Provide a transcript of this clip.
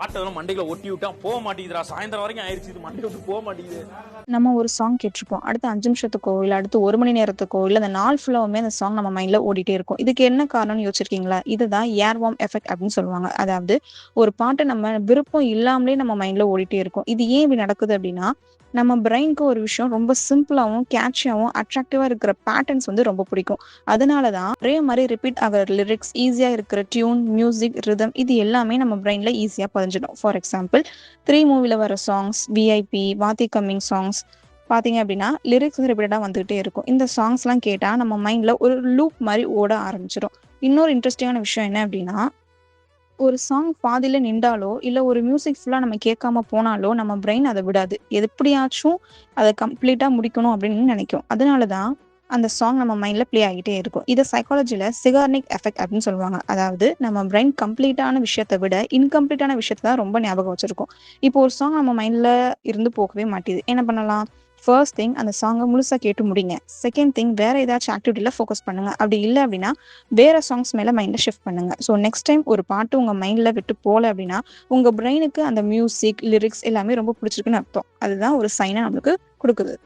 பாட்டெல்லாம் மண்டையில ஒட்டி விட்டா போக மாட்டேங்குதுடா, சாயந்தரம் வரைக்கும் ஆயிடுச்சு, இது மண்டையை விட்டு போக மாட்டேங்குது. நம்ம ஒரு சாங் கேட்டிருப்போம். அடுத்த 5 நிமிஷத்துக்கோ, இல்ல அடுத்து 1 மணி நேரத்துக்கோ, இல்ல அந்த நாள் ஃபுல்லாவுமே அந்த சாங் நம்ம மைண்ட்ல ஓடிட்டே இருக்கும். இதுக்கு என்ன காரணம்னு யோசிச்சிருக்கீங்களா? இதுதான் ஏர் வார்ம் எஃபெக்ட் அப்படின்னு சொல்லுவாங்க. அதாவது ஒரு பாட்டு நம்ம விருப்பம் இல்லாமலே நம்ம மைண்ட்ல ஓடிட்டே இருக்கும். இது ஏன் இப்படி நடக்குது அப்படின்னா, நம்ம பிரெயினுக்கு ஒரு விஷயம் ரொம்ப சிம்பிளாவும், கேட்சியாவும், அட்ராக்டிவா இருக்கிற பேட்டர்ன்ஸ் வந்து ரொம்ப பிடிக்கும். அதனால தான் ஒரே மாரி ரிப்பீட் ஆகுற லிரிக்ஸ், ஈஸியா இருக்கிற டியூன், மியூசிக், ரிதம் இது எல்லாமே நம்ம பிரெயின்ல ஈஸியா பதிஞ்சிடும். ஃபார் எக்ஸாம்பிள் 3 மூவில வர சாங்ஸ், விஐபி, வாத்தி கம்மிங் சாங்ஸ் பார்த்தீங்க அப்படின்னா, லிரிக்ஸ் ரிப்பீட்டடா வந்துகிட்டே இருக்கும். இந்த சாங்ஸ்லாம் கேட்டா நம்ம மைண்ட்ல ஒரு லூப் மாரி ஓட ஆரம்பிச்சுரும். இன்னொரு இன்ட்ரஸ்டிங்கான விஷயம் என்ன அப்படின்னா, ஒரு சாங் பாதியில நின்டாலோ, இல்ல ஒரு மியூசிக் ஃபுல்லா நம்ம கேட்காம போனாலோ, நம்ம பிரெயின் அத விடாது. எப்படியாச்சும் அத கம்ப்ளீட்டா முடிக்கணும் அப்படின்னு நினைக்கும். அதனால தான் அந்த சாங் நம்ம மைண்ட்ல ப்ளே ஆகிட்டே இருக்கும். இத சைக்காலஜில சிகார்னிக் எஃபெக்ட் அப்படின்னு சொல்லுவாங்க. அதாவது நம்ம பிரெயின் கம்ப்ளீட்டான விஷயத்த விட, இன்கம்ப்ளீட்டான விஷயத்த தான் ரொம்ப ஞாபகம் வச்சிருக்கும். இப்போ ஒரு சாங் நம்ம மைண்ட்ல இருந்து போகவே மாட்டேது. என்ன பண்ணலாம்? ஃபர்ஸ்ட் திங் அந்த சாங்க முழுசா கேட்டு முடிங்க. செகண்ட் திங் வேற ஏதாச்சும் ஆக்டிவிட்டில ஃபோக்கஸ் பண்ணுங்க. அப்படி இல்ல அப்படின்னா, வேற சாங்ஸ் மேல மைண்ட ஷிஃப்ட் பண்ணுங்க. ஸோ நெக்ஸ்ட் டைம் ஒரு பாட்டு உங்க மைண்ட்ல விட்டு போல அப்படின்னா, உங்க பிரெயினுக்கு அந்த மியூசிக், லிரிக்ஸ் எல்லாமே ரொம்ப பிடிச்சிருக்குன்னு அர்த்தம். அதுதான் ஒரு சைனா நம்மளுக்கு குடுக்குது.